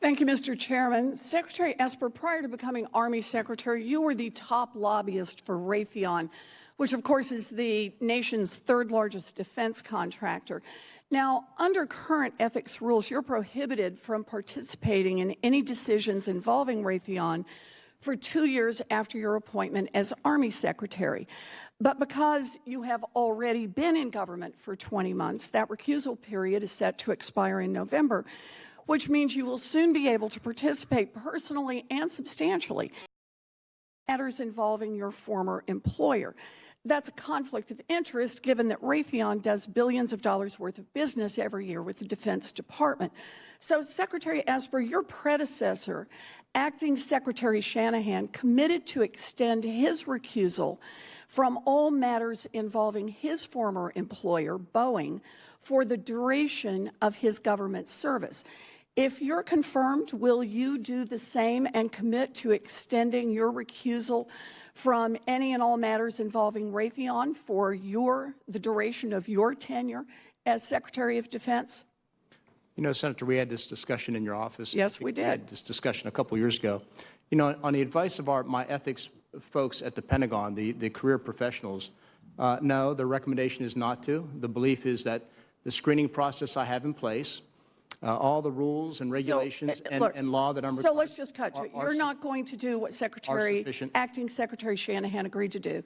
Thank you, Mr. Chairman. Secretary Esper, prior to becoming Army Secretary, you were the top lobbyist for Raytheon, which of course is the nation's third largest defense contractor. Now, under current ethics rules, you're prohibited from participating in any decisions involving Raytheon for 2 years after your appointment as Army Secretary. But because you have already been in government for 20 months, that recusal period is set to expire in November, which means you will soon be able to participate personally and substantially in matters involving your former employer. That's a conflict of interest given that Raytheon does billions of dollars worth of business every year with the Defense Department. So Secretary Esper, your predecessor, Acting Secretary Shanahan, committed to extend his recusal from all matters involving his former employer, Boeing, for the duration of his government service. If you're confirmed, will you do the same and commit to extending your recusal from any and all matters involving Raytheon for the duration of your tenure as Secretary of Defense? You know, Senator, we had this discussion in your office. Yes, we did. We had this discussion a couple years ago. You know, on the advice of my ethics folks at the Pentagon, the career professionals, no, the recommendation is not to. The belief is that the screening process I have in place, all the rules and regulations and law that I'm required. So let's just cut to it. You're not going to do what Acting Secretary Shanahan agreed to do,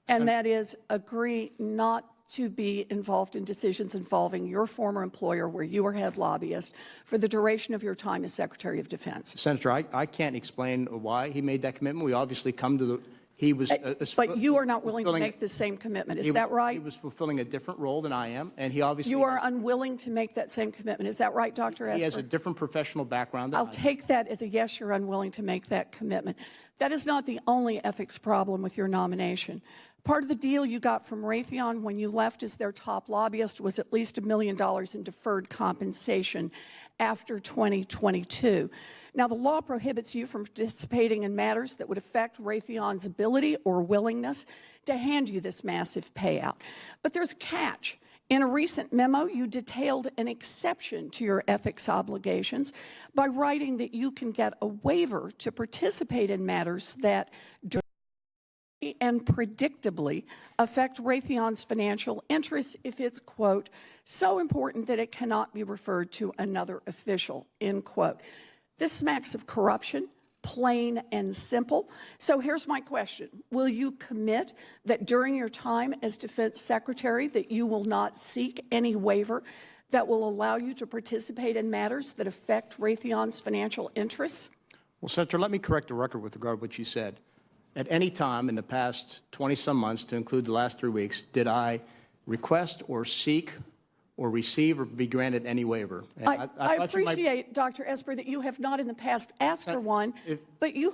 and that is agree not to be involved in decisions involving your former employer where you were head lobbyist for the duration of your time as Secretary of Defense. Senator, I can't explain why he made that commitment. We obviously come to the, he was... but you are not willing to make the same commitment, is that right? He was fulfilling a different role than I am, and he obviously... You are unwilling to make that same commitment, is that right, Dr. Esper? He has a different professional background than I I'll take that as a yes, you're unwilling to make that commitment. That is not the only ethics problem with your nomination. Part of the deal you got from Raytheon when you left as their top lobbyist was at least $1 million in deferred compensation after 2022. Now, the law prohibits you from participating in matters that would affect Raytheon's ability or willingness to hand you this massive payout. But there's a catch. In a recent memo, you detailed an exception to your ethics obligations by writing that you can get a waiver to participate in matters that and predictably affect Raytheon's financial interests if it's, quote, so important that it cannot be referred to another official, end quote. This smacks of corruption, plain and simple. So here's my question. Will you commit that during your time as Defense Secretary that you will not seek any waiver that will allow you to participate in matters that affect Raytheon's financial interests? Well, Senator, let me correct the record with regard to what you said. At any time in the past 20-some months, to include the last 3 weeks, did I request or seek or receive or be granted any waiver? I appreciate, Dr. Esper, that you have not in the past asked for one, but you're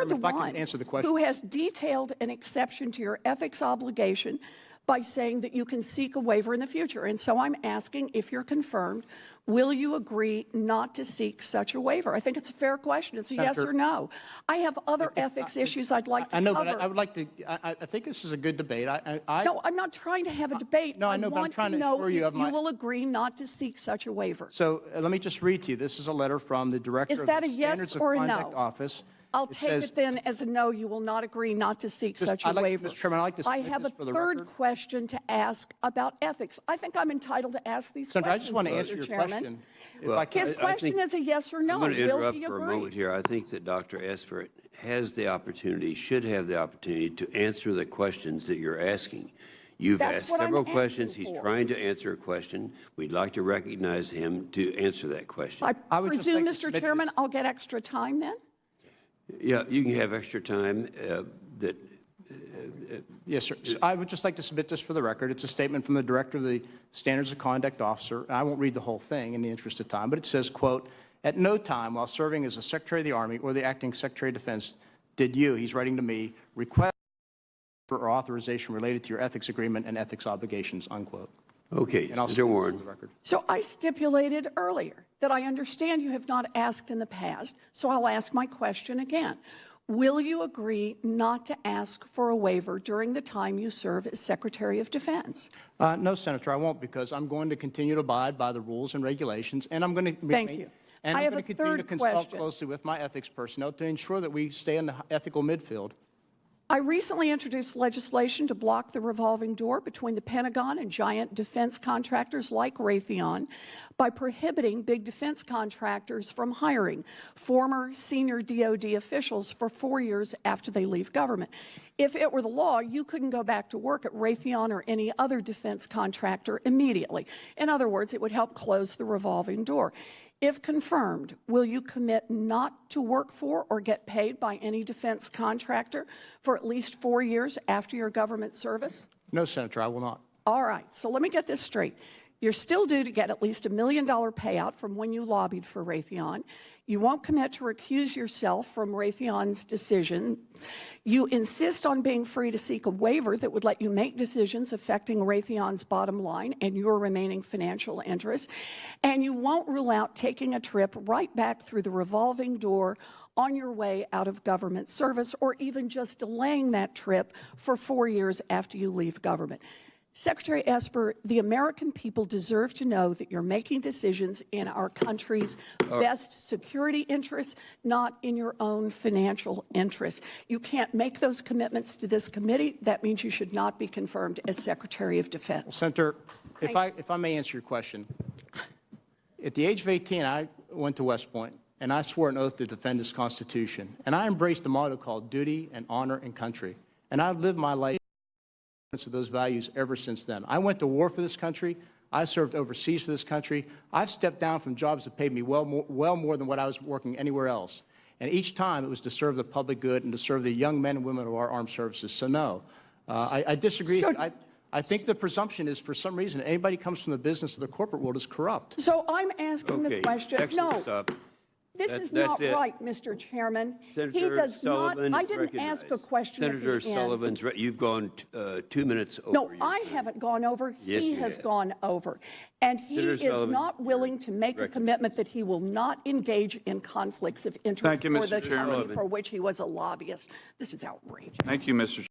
the one who has detailed an exception to your ethics obligation by saying that you can seek a waiver in the future. And so I'm asking, if you're confirmed, will you agree not to seek such a waiver? I think it's a fair question. It's a yes or no. I have other ethics issues I'd like to cover. I know, but I would like to, I think this is a good debate. No, I'm not trying to have a debate. No, I know, but I'm trying to assure you of my... You will agree not to seek such a waiver. So let me just read to you. This is a letter from the Director of the Standards of Conduct Office. I'll take it then as a no. You will not agree not to seek such a waiver. Mr. Chairman, I'd like to I have a third question to ask about ethics. I think I'm entitled to ask these questions. I just want to answer your question. Well, his question is a yes or no. I'm going to interrupt for a moment here. I think that Dr. Esper has the opportunity, should have the opportunity to answer the questions that you're asking. You've asked several questions. He's trying to answer a question. We'd like to recognize him to answer that question. I presume, Mr. Chairman, I'll get extra time then? Yeah, you can have extra time. Yes, sir. I would just like to submit this for the record. It's a statement from the Director of the Standards of Conduct Officer. I won't read the whole thing in the interest of time, but it says, quote, at no time while serving as the Secretary of the Army or the Acting Secretary of Defense did you, he's writing to me, request or authorization related to your ethics agreement and ethics obligations, unquote. Okay, Mr. Warren. So I stipulated earlier that I understand you have not asked in the past, so I'll ask my question again. Will you agree not to ask for a waiver during the time you serve as Secretary of Defense? No, Senator, I won't, because I'm going to continue to abide by the rules and regulations, and I'm going to... Thank you. And I I'm have going a to continue to third consult question. closely with my ethics personnel to ensure that we stay in the ethical midfield. I recently introduced legislation to block the revolving door between the Pentagon and giant defense contractors like Raytheon by prohibiting big defense contractors from hiring former senior DoD officials for 4 years after they leave government. If it were the law, you couldn't go back to work at Raytheon or any other defense contractor immediately. In other words, it would help close the revolving door. If confirmed, will you commit not to work for or get paid by any defense contractor for at least 4 years after your government service? No, Senator, I will not. All right, so let me get this straight. You're still due to get at least $1 million payout from when you lobbied for Raytheon. You won't commit to recuse yourself from Raytheon's decision. You insist on being free to seek a waiver that would let you make decisions affecting Raytheon's bottom line and your remaining financial interests. And you won't rule out taking a trip right back through the revolving door on your way out of government service, or even just delaying that trip for 4 years after you leave government. Secretary Esper, the American people deserve to know that you're making decisions in our country's best security interests, not in your own financial interests. You can't make those commitments to this committee. That means you should not be confirmed as Secretary of Defense. Senator, if I may answer your question. At the age of 18, I went to West Point, and I swore an oath to defend this Constitution. And I embraced a motto called duty and honor and country. And I've lived my life of those values ever since then. I went to war for this country. I served overseas for this country. I've stepped down from jobs that paid me well more than what I was working anywhere else. And each time it was to serve the public good and to serve the young men and women of our armed services. So no, I disagree. I think the presumption is, for some reason, anybody who comes from the business or the corporate world is corrupt. So I'm asking the question. Excellent. No. This is That's not it. right, Mr. Chairman. Senator He does Sullivan not. I is didn't ask a recognized. question Senator at the end. Sullivan's, you've gone 2 minutes over. No, your I time. haven't gone over. Yes, He you has have. gone over. And he Senator is Sullivan, not willing to make a recognized. commitment that he will not engage in conflicts of interest Thank you, for Mr. the Chairman. company for which he was a lobbyist. This is outrageous. Thank you, Mr.